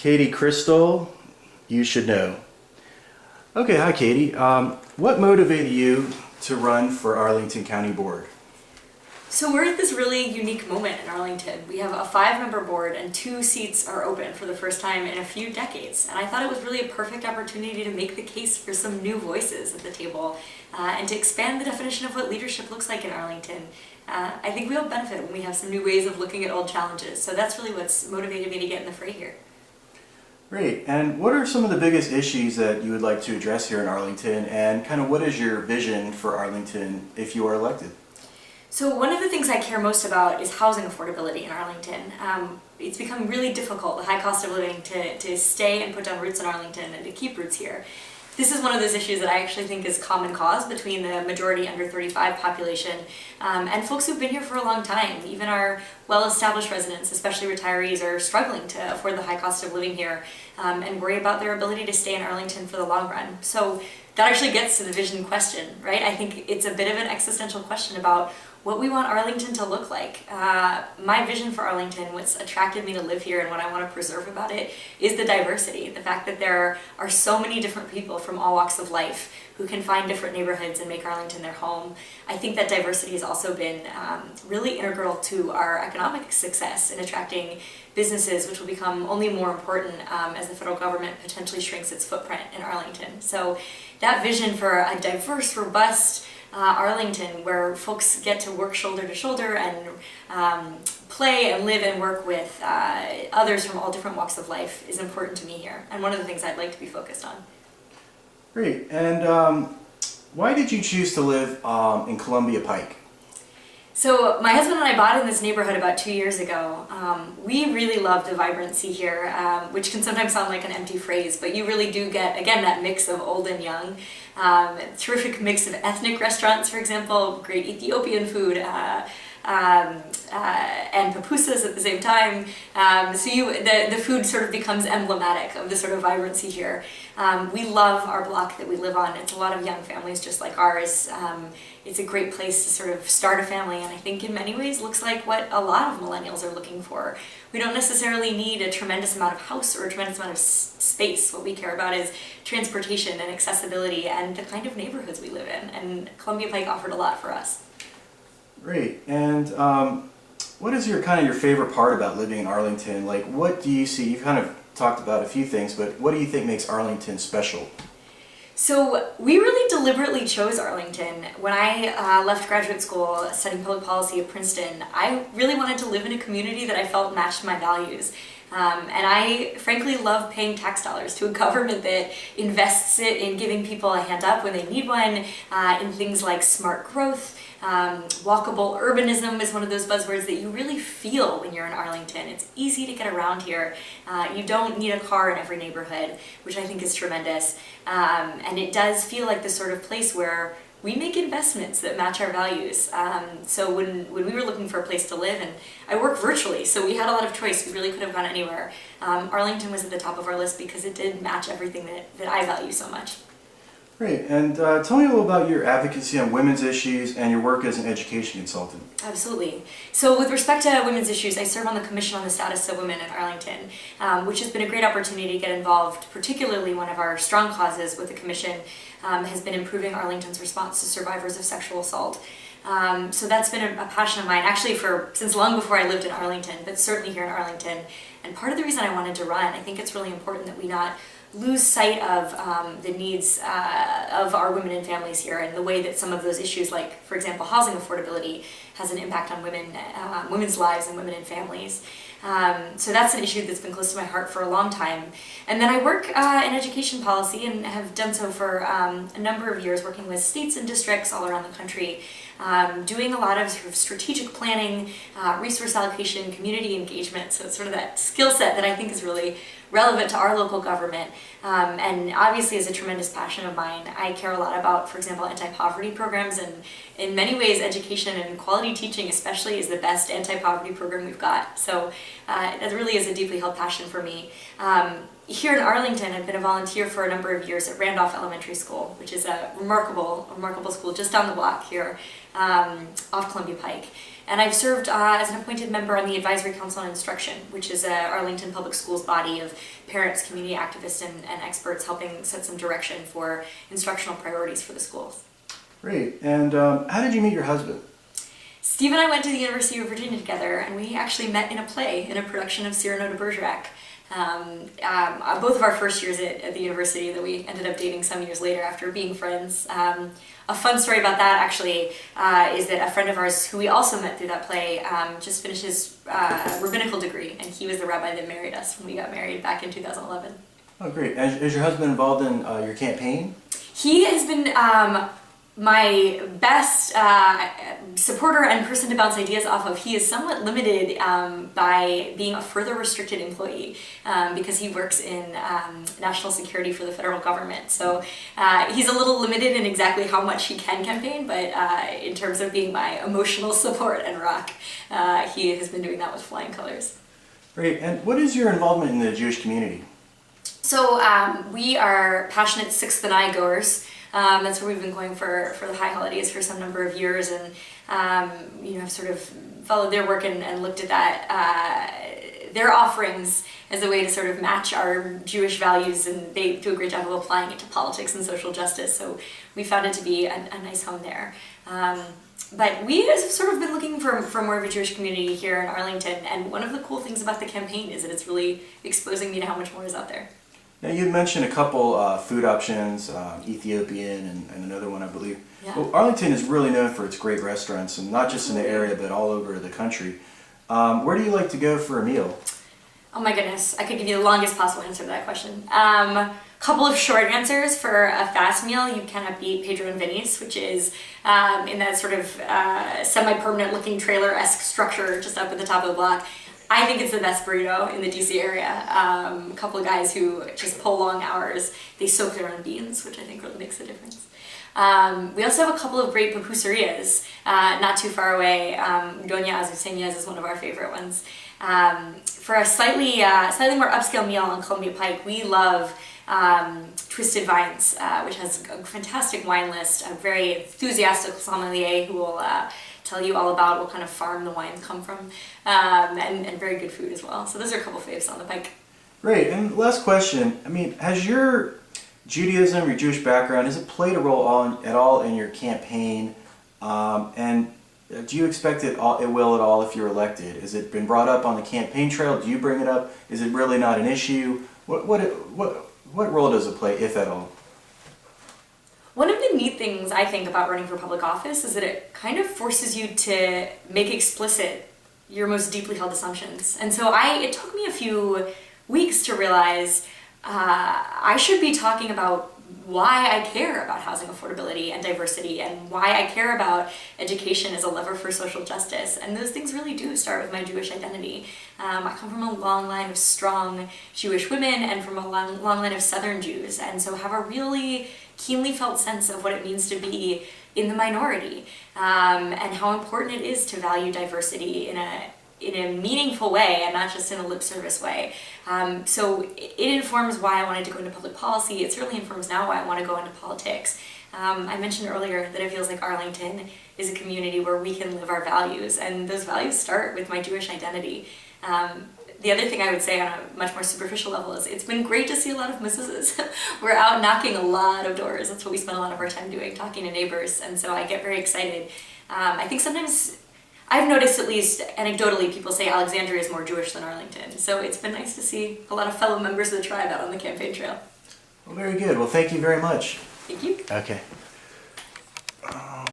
Katie Cristol, you should know. Okay, hi Katie. What motivated you to run for Arlington County Board? So we're at this really unique moment in Arlington. We have a 5-member board and 2 seats are open for the first time in a few decades. And I thought it was really a perfect opportunity to make the case for some new voices at the table and to expand the definition of what leadership looks like in Arlington. I think we'll benefit when we have some new ways of looking at old challenges. So that's really what's motivated me to get in the fray here. Great. And what are some of the biggest issues that you would like to address here in Arlington, and kind of what is your vision for Arlington if you are elected? So one of the things I care most about is housing affordability in Arlington. It's become really difficult, the high cost of living, to stay and put down roots in Arlington and to keep roots here. This is one of those issues that I actually think is common cause between the majority under 35 population and folks who've been here for a long time. Even our well-established residents, especially retirees, are struggling to afford the high cost of living here and worry about their ability to stay in Arlington for the long run. So that actually gets to the vision question, right? I think it's a bit of an existential question about what we want Arlington to look like. My vision for Arlington, what's attracted me to live here and what I want to preserve about it, is the diversity. The fact that there are so many different people from all walks of life who can find different neighborhoods and make Arlington their home. I think that diversity has also been really integral to our economic success in attracting businesses, which will become only more important as the federal government potentially shrinks its footprint in Arlington. So that vision for a diverse, robust Arlington, where folks get to work shoulder to shoulder and play and live and work with others from all different walks of life, is important to me here, and one of the things I'd like to be focused on. Great. And why did you choose to live in Columbia Pike? So my husband and I bought in this neighborhood about 2 years ago. We really love the vibrancy here, which can sometimes sound like an empty phrase, but you really do get, again, that mix of old and young. Terrific mix of ethnic restaurants, for example, great Ethiopian food, and pupusas at the same time. So the food sort of becomes emblematic of the sort of vibrancy here. We love our block that we live on. It's a lot of young families just like ours. It's a great place to sort of start a family, and I think in many ways looks like what a lot of millennials are looking for. We don't necessarily need a tremendous amount of house or a tremendous amount of space. What we care about is transportation and accessibility and the kind of neighborhoods we live in, and Columbia Pike offered a lot for us. Great. And what is your favorite part about living in Arlington? Like, what do you see? You've kind of talked about a few things, but what do you think makes Arlington special? So we really deliberately chose Arlington. When I left graduate school studying public policy at Princeton, I really wanted to live in a community that I felt matched my values. And I frankly love paying tax dollars to a government that invests it in giving people a hand up when they need one, in things like smart growth. Walkable urbanism is one of those buzzwords that you really feel when you're in Arlington. It's easy to get around here. You don't need a car in every neighborhood, which I think is tremendous. And it does feel like the sort of place where we make investments that match our values. So when we were looking for a place to live, and I work virtually, so we had a lot of choice. We really could have gone anywhere. Arlington was at the top of our list because it did match everything that I value so much. Great. And tell me a little about your advocacy on women's issues and your work as an education consultant. Absolutely. So with respect to women's issues, I serve on the Commission on the Status of Women in Arlington, which has been a great opportunity to get involved. Particularly one of our strong causes with the Commission has been improving Arlington's response to survivors of sexual assault. So that's been a passion of mine, actually since long before I lived in Arlington, but certainly here in Arlington. And part of the reason I wanted to run, I think it's really important that we not lose sight of the needs of our women and families here, and the way that some of those issues, like, for example, housing affordability, has an impact on women's lives and women and families. So that's an issue that's been close to my heart for a long time. And then I work in education policy and have done so for a number of years, working with states and districts all around the country, doing a lot of sort of strategic planning, resource allocation, community engagement. So it's sort of that skill set that I think is really relevant to our local government, and obviously is a tremendous passion of mine. I care a lot about, for example, anti-poverty programs, and in many ways education and quality teaching especially is the best anti-poverty program we've got. So that really is a deeply held passion for me. here in Arlington, I've been a volunteer for a number of years at Randolph Elementary School, which is a remarkable school just down the block here off Columbia Pike. And I've served as an appointed member on the Advisory Council on Instruction, which is a Arlington Public Schools body of parents, community activists, and experts helping set some direction for instructional priorities for the schools. Great. And how did you meet your husband? Steve and I went to the University of Virginia together, and we actually met in a play, in a production of Cyrano de Bergerac. Both of our first years at the university, that we ended up dating some years later after being friends. A fun story about that actually is that a friend of ours who we also met through that play just finished his rabbinical degree, and he was the rabbi that married us when we got married back in 2011. Oh, great. Is your husband involved in your campaign? He has been my best supporter and person to bounce ideas off of. He is somewhat limited by being a further restricted employee because he works in national security for the federal government. So he's a little limited in exactly how much he can campaign, but in terms of being my emotional support and rock, he has been doing that with flying colors. Great. And what is your involvement in the Jewish community? So we are passionate Sixth and I goers. That's where we've been going for the high holidays for some number of years, and I've sort of followed their work and looked at that their offerings as a way to sort of match our Jewish values, and they do a great job of applying it to politics and social justice. So we found it to be a nice home there. But we have sort of been looking for more of a Jewish community here in Arlington, and one of the cool things about the campaign is that it's really exposing me to how much more is out there. Now, you mentioned a couple food options, Ethiopian and another one, I believe. Yeah. Well, Arlington is really known for its great restaurants, and not just in the area, but all over the country. Where do you like to go for a meal? Oh my goodness, I could give you the longest possible answer to that question. Couple of short answers. For a fast meal, you cannot beat Pedro and Vinny's, which is in that sort of semi-permanent looking trailer-esque structure just up at the top of the block. I think it's the best burrito in the DC area. A couple of guys who just pull long hours. They soak their own beans, which I think really makes a difference. We also have a couple of great pupuserias not too far away. Doña Azucena's is one of our favorite ones. For a slightly more upscale meal on Columbia Pike, we love Twisted Vines, which has a fantastic wine list, a very enthusiastic sommelier who will tell you all about what kind of farm the wines come from, and very good food as well. So those are a couple faves on the Pike. Great. And last question, I mean, has your Judaism, your Jewish background, has it played a role at all in your campaign? And do you expect it will at all if you're elected? Has it been brought up on the campaign trail? Do you bring it up? Is it really not an issue? What role does it play, if at all? One of the neat things I think about running for public office is that it kind of forces you to make explicit your most deeply held assumptions. And so it took me a few weeks to realize I should be talking about why I care about housing affordability and diversity, and why I care about education as a lever for social justice. And those things really do start with my Jewish identity. I come from a long line of strong Jewish women and from a long line of Southern Jews, and so have a really keenly felt sense of what it means to be in the minority, and how important it is to value diversity in a meaningful way and not just in a lip service way. So it informs why I wanted to go into public policy. It certainly informs now why I want to go into politics. I mentioned earlier that it feels like Arlington is a community where we can live our values, and those values start with my Jewish identity. The other thing I would say on a much more superficial level is it's been great to see a lot of misses. We're out knocking a lot of doors. That's what we spend a lot of our time doing, talking to neighbors, and so I get very excited. I think sometimes I've noticed, at least anecdotally, people say Alexandria is more Jewish than Arlington. So it's been nice to see a lot of fellow members of the tribe out on the campaign trail. Well, very good. Well, thank you very much. Thank you. Okay.